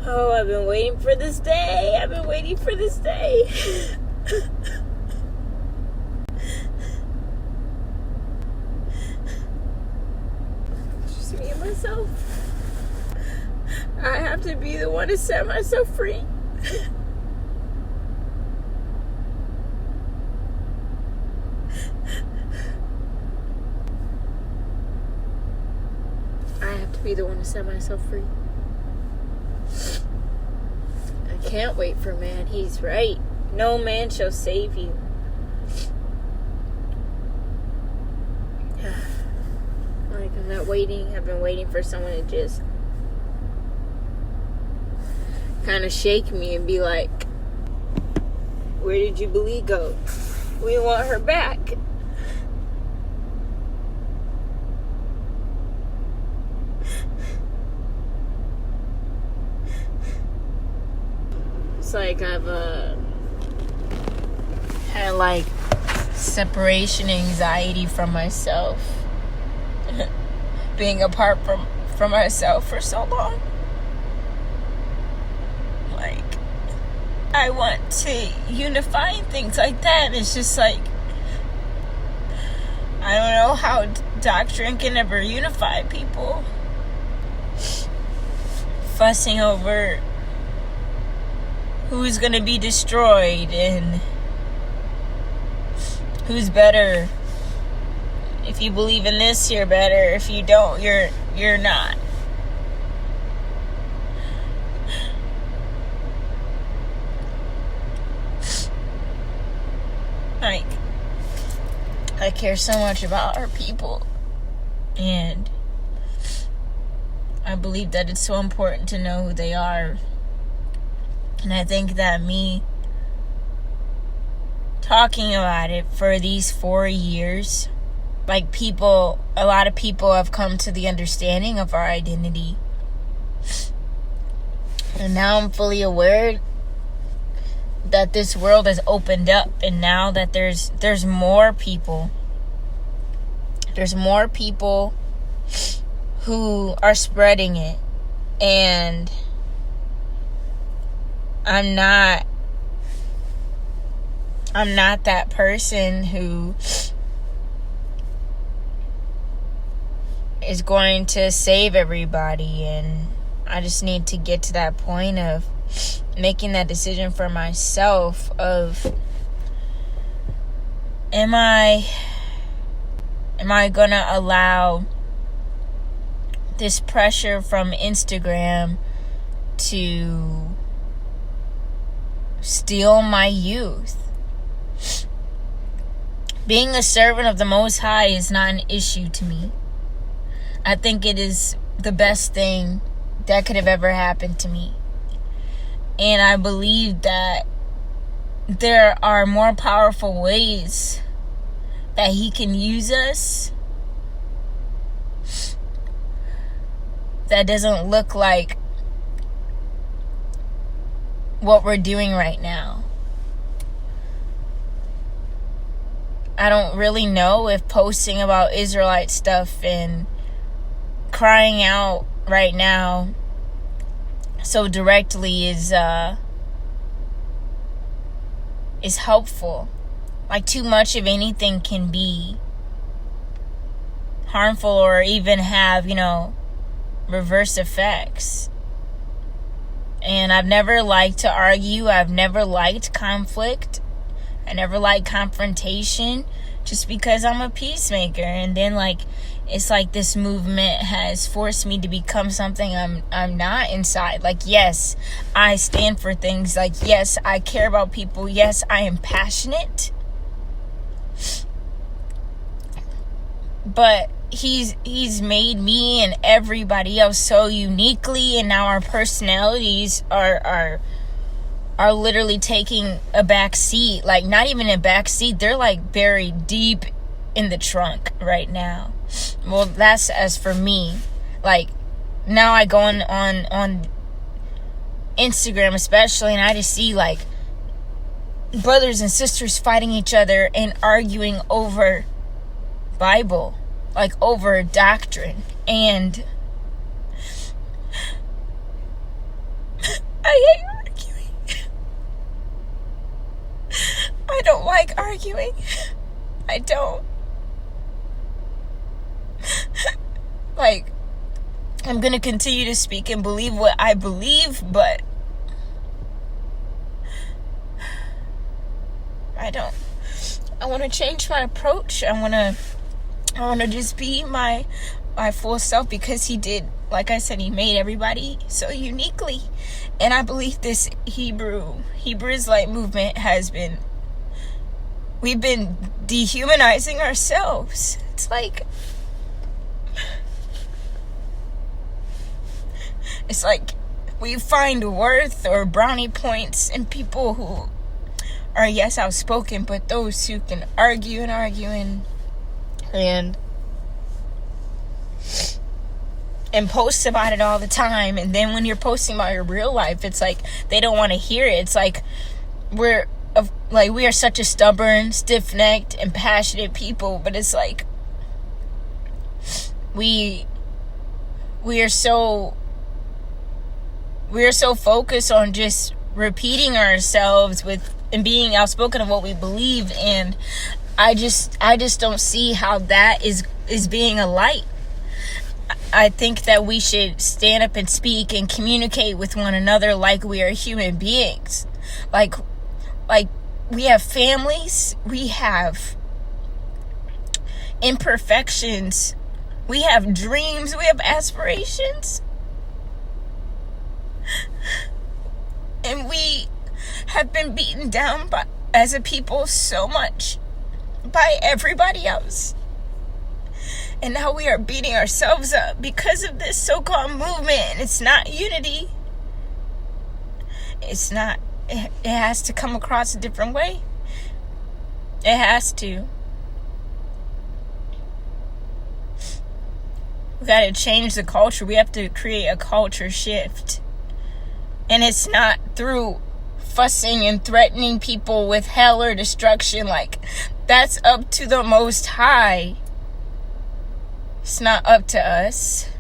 Oh, I've been waiting for this day. I've been waiting for this day. Just me and myself. I have to be the one to set myself free. I have to be the one to set myself free. I can't wait for man. He's right. No man shall save you. Like, I'm not waiting. I've been waiting for someone to just kind of shake me and be like, where did Jubilee go? We want her back. It's like I've had like separation anxiety from myself. Being apart from myself for so long. Like, I want to unify and things like that, and it's just like, I don't know how doctrine can ever unify people. Fussing over who's gonna be destroyed and who's better. If you believe in this, you're better. If you don't, you're not. Like, I care so much about our people, and I believe that it's so important to know who they are. And I think that me talking about it for these 4 years, like, a lot of people have come to the understanding of our identity. And now I'm fully aware that this world has opened up, and now that there's more people. There's more people who are spreading it. And I'm not that person who is going to save everybody, and I just need to get to that point of making that decision for myself of, am I gonna allow this pressure from Instagram to steal my youth? Being a servant of the Most High is not an issue to me. I think it is the best thing that could have ever happened to me. And I believe that there are more powerful ways that He can use us that doesn't look like what we're doing right now. I don't really know if posting about Israelite stuff and crying out right now so directly is helpful. Like, too much of anything can be harmful or even have, reverse effects. And I've never liked to argue. I've never liked conflict. I never liked confrontation, just because I'm a peacemaker. And then, it's like this movement has forced me to become something I'm not inside. Like, yes, I stand for things. Like, yes, I care about people. Yes, I am passionate. But he's made me and everybody else so uniquely, and now our personalities are literally taking a back seat. Like, not even a back seat, they're like buried deep in the trunk right now. Well, that's as for me. Like, now I go on Instagram especially, and I just see like brothers and sisters fighting each other and arguing over Bible, like over doctrine. And I hate arguing. I don't like arguing. I don't. Like, I'm going to continue to speak and believe what I believe, but I want to change my approach. I want to just be my full self, because he did, like I said, he made everybody so uniquely. And I believe this Hebrew Israelite movement we've been dehumanizing ourselves. It's like we find worth or brownie points in people who are, yes, outspoken, but those who can argue and post about it all the time. And then when you're posting about your real life, it's like they don't want to hear it. It's like we are such a stubborn, stiff-necked, and passionate people, but it's like we are so focused on just repeating ourselves and being outspoken of what we believe, and I just don't see how that is being a light. I think that we should stand up and speak and communicate with one another like we are human beings. Like we have families, we have imperfections, we have dreams, we have aspirations. And we have been beaten down as a people so much by everybody else. And now we are beating ourselves up because of this so-called movement. And it's not unity. It's not. It has to come across a different way. It has to. We got to change the culture. We have to create a culture shift. And it's not through fussing and threatening people with hell or destruction. Like, that's up to the Most High. It's not up to us.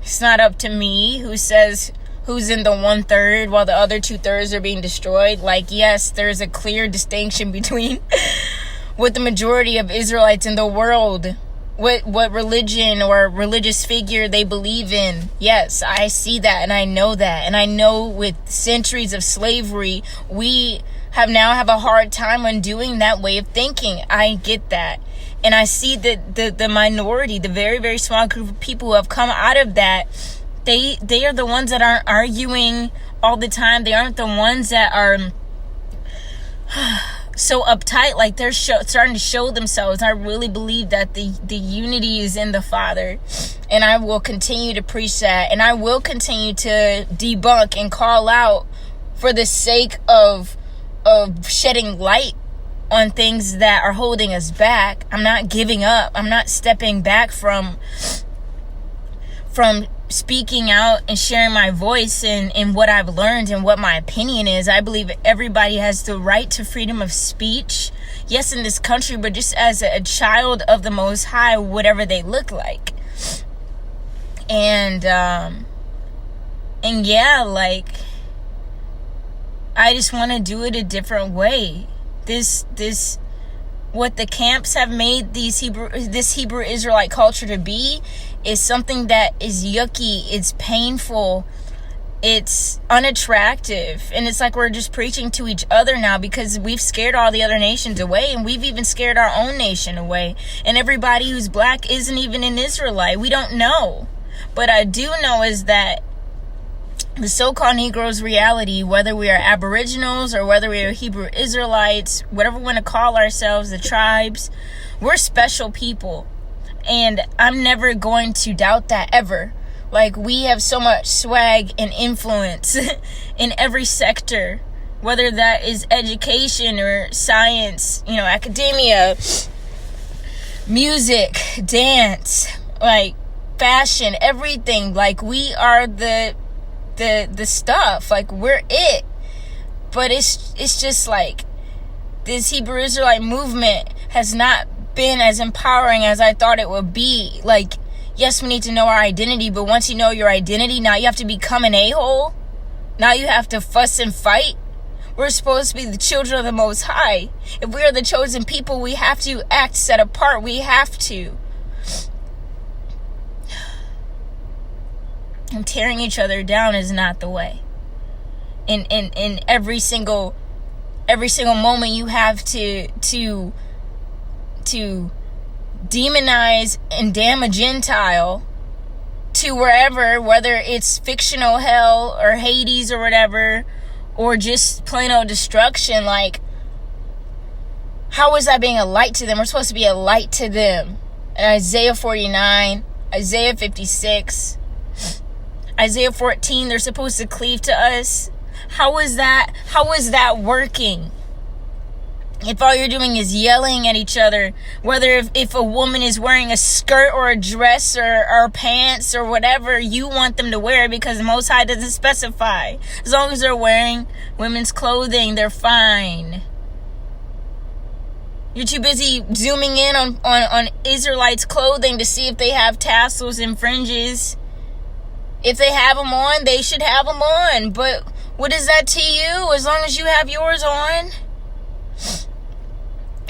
It's not up to me, who's in the 1/3 while the other 2/3 are being destroyed. Like, yes, there's a clear distinction between what the majority of Israelites in the world, what religion or religious figure they believe in. Yes, I see that, and I know that. And I know with centuries of slavery, we have a hard time undoing that way of thinking. I get that. And I see the minority, the very, very small group of people who have come out of that, they are the ones that aren't arguing all the time. They aren't the ones that are so uptight, like they're starting to show themselves. I really believe that the unity is in the Father, and I will continue to preach that, and I will continue to debunk and call out for the sake of shedding light on things that are holding us back. I'm not giving up. I'm not stepping back from speaking out and sharing my voice and what I've learned and what my opinion is. I believe everybody has the right to freedom of speech. Yes, in this country, but just as a child of the Most High, whatever they look like. And yeah, like, I just want to do it a different way. This what the camps have made this Hebrew Israelite culture to be is something that is yucky, it's painful, it's unattractive, and it's like we're just preaching to each other now because we've scared all the other nations away, and we've even scared our own nation away. And everybody who's black isn't even an Israelite. We don't know. But I do know is that the so-called Negroes' reality, whether we are Aboriginals or whether we are Hebrew Israelites, whatever we want to call ourselves, the tribes, we're special people. And I'm never going to doubt that ever. Like, we have so much swag and influence in every sector, whether that is education or science, academia, music, dance, like fashion, everything. Like, we are the stuff. Like, we're it. But it's just like this Hebrew Israelite movement has not been as empowering as I thought it would be. Like, Yes, we need to know our identity, but once you know your identity, now you have to become an a-hole? Now you have to fuss and fight? We're supposed to be the children of the Most High. If we are the chosen people, we have to act set apart. We have to. And tearing each other down is not the way. In every single moment, you have to demonize and damn a Gentile to wherever, whether it's fictional hell or Hades or whatever, or just plain old destruction. Like, how is that being a light to them? We're supposed to be a light to them. In Isaiah 49, Isaiah 56, Isaiah 14, they're supposed to cleave to us. How is that working? If all you're doing is yelling at each other, whether if a woman is wearing a skirt or a dress or pants or whatever you want them to wear, because the Most High doesn't specify. As long as they're wearing women's clothing, they're fine. You're too busy zooming in on Israelites' clothing to see if they have tassels and fringes. If they have them on, they should have them on. But what is that to you? As long as you have yours on.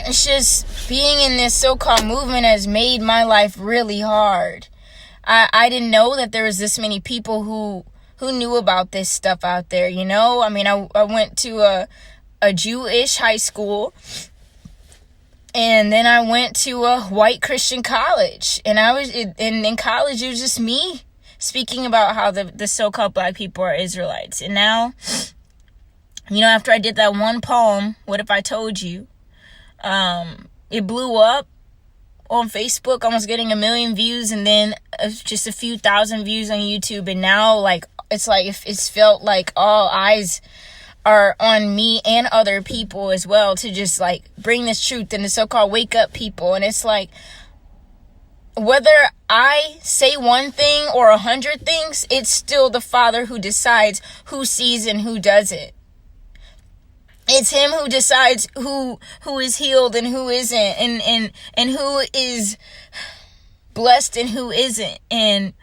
It's just being in this so-called movement has made my life really hard. I didn't know that there was this many people who knew about this stuff out there, you know? I mean, I went to a Jewish high school, and then I went to a white Christian college. And in college, it was just me speaking about how the so-called black people are Israelites. And now, you know, after I did that one poem, What If I Told You? It blew up on Facebook, almost getting 1 million views, and then just a few thousand views on YouTube. And now, like, it's felt like all eyes are on me and other people as well to just, like, bring this truth and the so-called wake up people. And it's like, whether I say one thing or 100 things, it's still the Father who decides who sees and who doesn't. It's him who decides who is healed and who isn't, and who is blessed and who isn't. And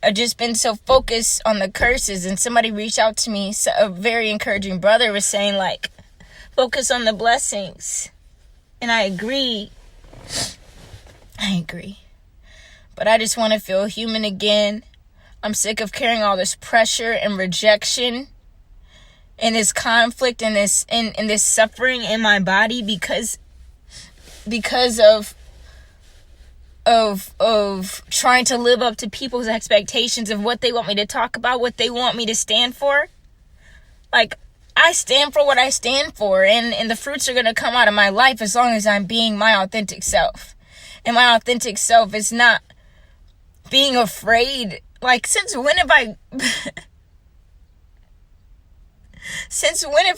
I've just been so focused on the curses. And somebody reached out to me, a very encouraging brother was saying, like, focus on the blessings. And I agree. But I just want to feel human again. I'm sick of carrying all this pressure and rejection and this conflict and this suffering in my body because of trying to live up to people's expectations of what they want me to talk about, what they want me to stand for. Like, I stand for what I stand for, and the fruits are going to come out of my life as long as I'm being my authentic self. And my authentic self is not being afraid. Like, since when have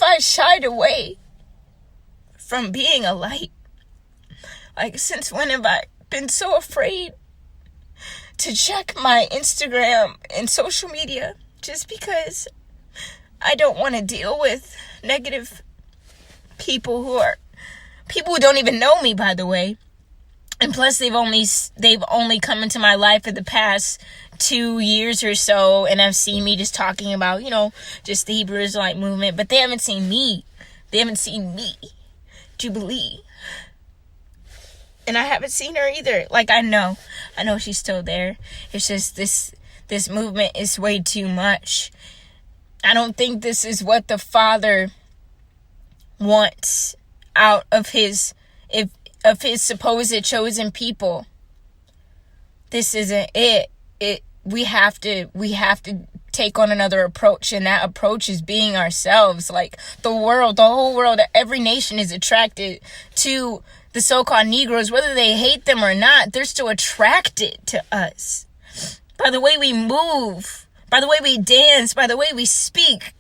I shied away from being a light? Like, since when have I been so afraid to check my Instagram and social media just because I don't want to deal with negative people who don't even know me, by the way. And plus, they've only come into my life for the past 2 years or so, and have seen me just talking about, you know, just the Hebrew Israelite movement, but they haven't seen me. Jubilee. And I haven't seen her either. Like, I know she's still there. It's just this movement is way too much. I don't think this is what the Father wants out of his supposed chosen people. This isn't it. We have to take on another approach, and that approach is being ourselves. Like, the whole world, every nation is attracted to the so-called Negroes, whether they hate them or not. They're still attracted to us by the way we move, by the way we dance, by the way we speak,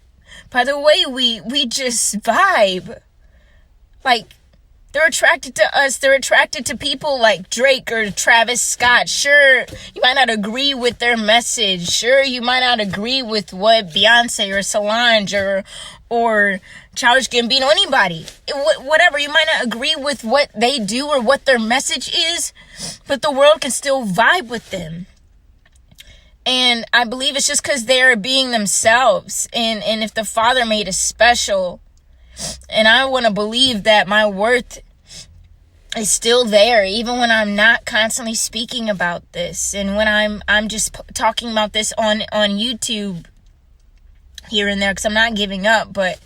by the way we just vibe. Like, they're attracted to us. They're attracted to people like Drake or Travis Scott. Sure, you might not agree with their message. Sure, you might not agree with what Beyonce or Solange or Childish Gambino, anybody, whatever. You might not agree with what they do or what their message is, but the world can still vibe with them. And I believe it's just because they're being themselves. And if the Father made us special, and I want to believe that my worth is still there, even when I'm not constantly speaking about this, and when I'm just talking about this on YouTube here and there, because I'm not giving up. But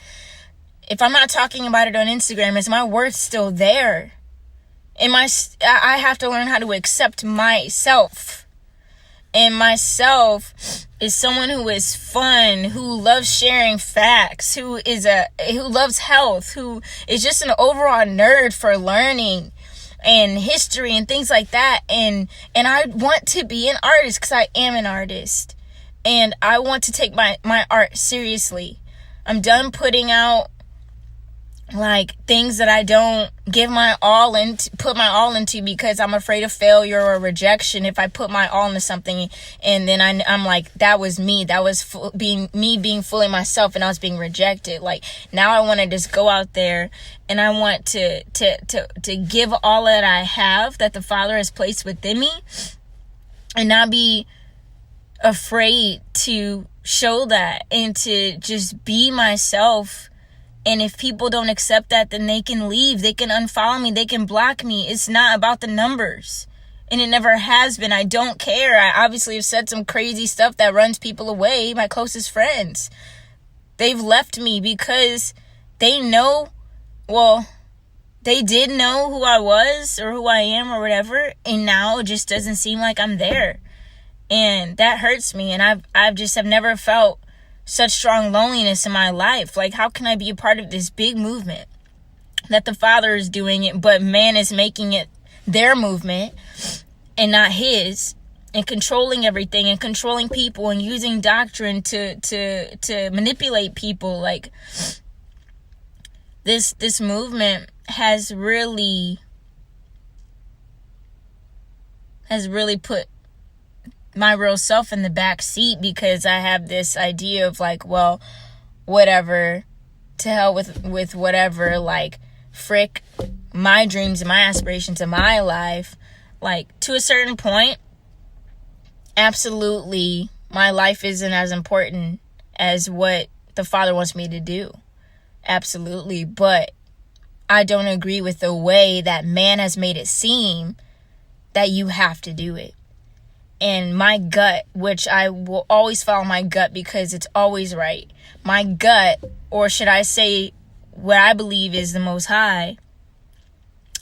if I'm not talking about it on Instagram, is my worth still there? I have to learn how to accept myself. And myself is someone who is fun, who loves sharing facts, who loves health, who is just an overall nerd for learning and history and things like that. And I want to be an artist because I am an artist. And I want to take my art seriously. I'm done putting out like things that I don't put my all into because I'm afraid of failure or rejection. If I put my all into something and then I'm like, that was me, that was being fully myself, and I was being rejected. Like, now I want to just go out there and I want to give all that I have, that the Father has placed within me, and not be afraid to show that and to just be myself. And if people don't accept that, then they can leave. They can unfollow me. They can block me. It's not about the numbers. And it never has been. I don't care. I obviously have said some crazy stuff that runs people away. My closest friends. They've left me because they know, well, they did know who I was or who I am or whatever. And now it just doesn't seem like I'm there. And that hurts me. And I've never felt such strong loneliness in my life. Like, how can I be a part of this big movement that the Father is doing it, but man is making it their movement and not his, and controlling everything and controlling people and using doctrine to manipulate people? Like, this movement has really put my real self in the back seat, because I have this idea of like, well, whatever, to hell with whatever, like, frick my dreams and my aspirations in my life. Like, to a certain point, absolutely, my life isn't as important as what the Father wants me to do. Absolutely. But I don't agree with the way that man has made it seem that you have to do it. And my gut, which I will always follow my gut because it's always right. My gut, or should I say what I believe is the Most High,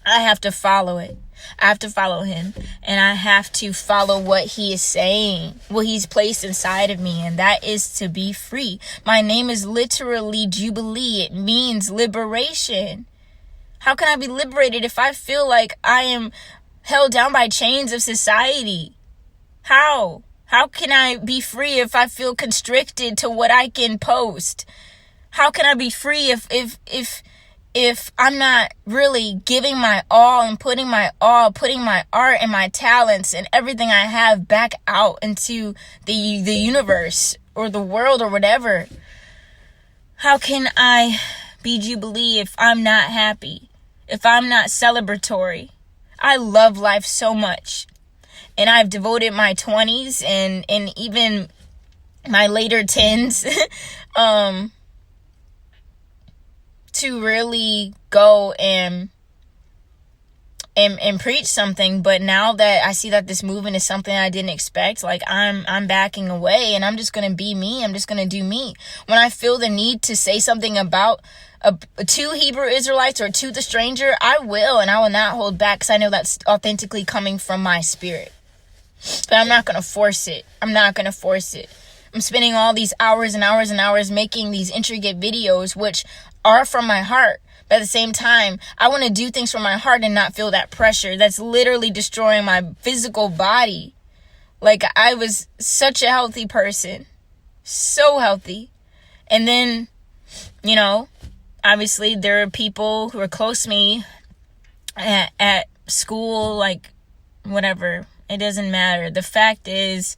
I have to follow it. I have to follow him. And I have to follow what he is saying, what he's placed inside of me. And that is to be free. My name is literally Jubilee. It means liberation. How can I be liberated if I feel like I am held down by chains of society? How can I be free if I feel constricted to what I can post? How can I be free if I'm not really giving my all and putting my art and my talents and everything I have back out into the universe or the world or whatever? How can I be Jubilee if I'm not happy? If I'm not celebratory? I love life so much. And I've devoted my 20s and even my later 10s to really go and preach something. But now that I see that this movement is something I didn't expect, like, I'm backing away, and I'm just going to be me. I'm just going to do me. When I feel the need to say something about to Hebrew Israelites or to the stranger, I will, and I will not hold back, because I know that's authentically coming from my spirit. But I'm not going to force it. I'm spending all these hours and hours and hours making these intricate videos, which are from my heart. But at the same time, I want to do things from my heart and not feel that pressure that's literally destroying my physical body. Like, I was such a healthy person. So healthy. And then, obviously there are people who are close to me at school, like, whatever. It doesn't matter. The fact is,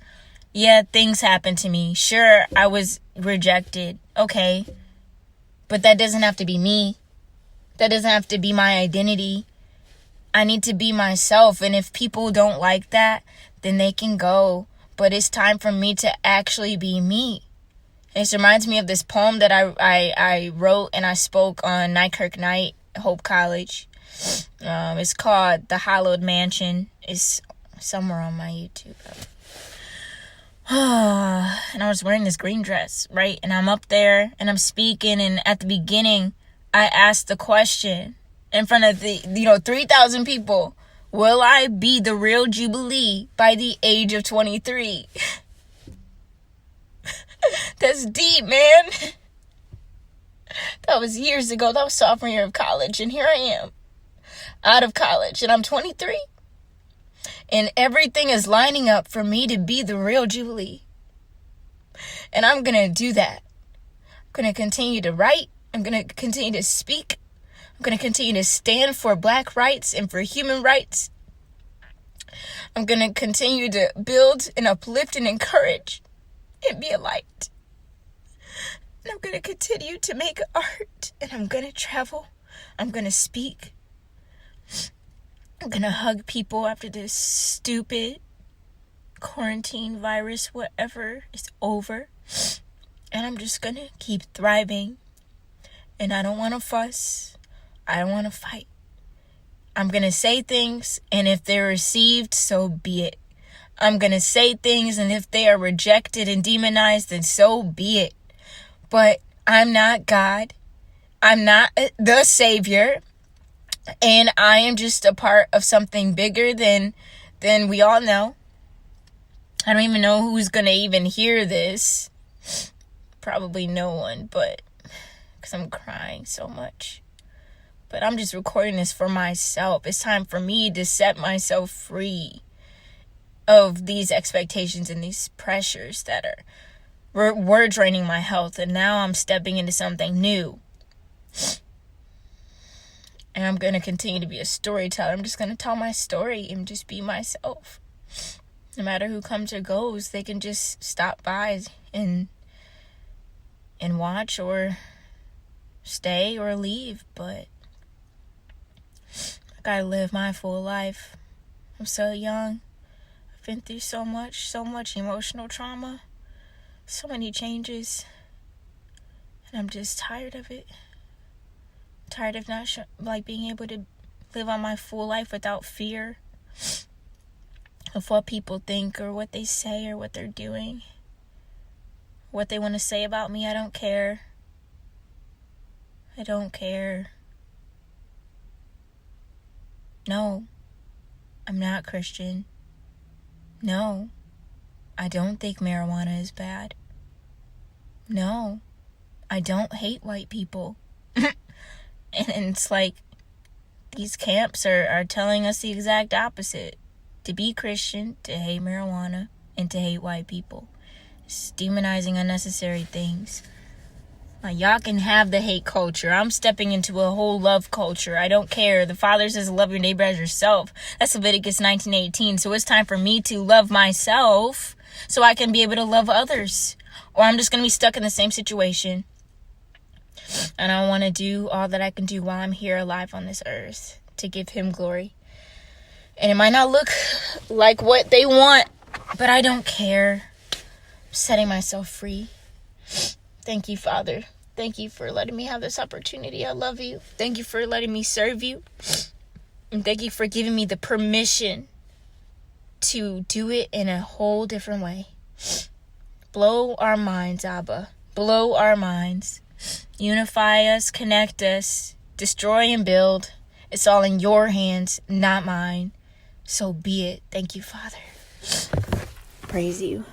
yeah, things happen to me. Sure, I was rejected. Okay. But that doesn't have to be me. That doesn't have to be my identity. I need to be myself. And if people don't like that, then they can go. But it's time for me to actually be me. This reminds me of this poem that I wrote and I spoke on Nykirk Night, Hope College. It's called The Hallowed Mansion. It's somewhere on my YouTube. And I was wearing this green dress, right? And I'm up there and I'm speaking. And at the beginning, I asked the question in front of 3,000 people. Will I be the real Jubilee by the age of 23? That's deep, man. That was years ago. That was sophomore year of college. And here I am, out of college. And I'm 23. And everything is lining up for me to be the real Jubilee. And I'm going to do that. I'm going to continue to write. I'm going to continue to speak. I'm going to continue to stand for Black rights and for human rights. I'm going to continue to build and uplift and encourage and be a light. And I'm going to continue to make art. And I'm going to travel. I'm going to speak. I'm going to hug people after this stupid quarantine virus, whatever, is over. And I'm just going to keep thriving. And I don't want to fuss. I don't want to fight. I'm going to say things, and if they're received, so be it. I'm going to say things, and if they are rejected and demonized, then so be it. But I'm not God. I'm not the Savior. And I am just a part of something bigger than we all know. I don't even know who's going to even hear this. Probably no one, but because I'm crying so much. But I'm just recording this for myself. It's time for me to set myself free of these expectations and these pressures that were draining my health. And now I'm stepping into something new. And I'm going to continue to be a storyteller. I'm just going to tell my story and just be myself. No matter who comes or goes, they can just stop by and watch or stay or leave. But I gotta live my full life. I'm so young. I've been through so much emotional trauma, so many changes, and I'm just tired of it. Tired of not being able to live on my full life without fear of what people think or what they say or what they're doing, what they want to say about me. I don't care. I don't care. No, I'm not Christian. No, I don't think marijuana is bad. No, I don't hate white people. And it's like these camps are telling us the exact opposite. To be Christian, to hate marijuana, and to hate white people. It's demonizing unnecessary things. Now, y'all can have the hate culture. I'm stepping into a whole love culture. I don't care. The Father says love your neighbor as yourself. That's Leviticus 19:18. So it's time for me to love myself so I can be able to love others. Or I'm just going to be stuck in the same situation. And I want to do all that I can do while I'm here alive on this earth to give him glory. And it might not look like what they want, but I don't care. I'm setting myself free. Thank you, Father. Thank you for letting me have this opportunity. I love you. Thank you for letting me serve you. And thank you for giving me the permission to do it in a whole different way. Blow our minds, Abba. Blow our minds. Unify us, connect us, destroy and build. It's all in your hands, not mine. So be it. Thank you, Father. Praise you.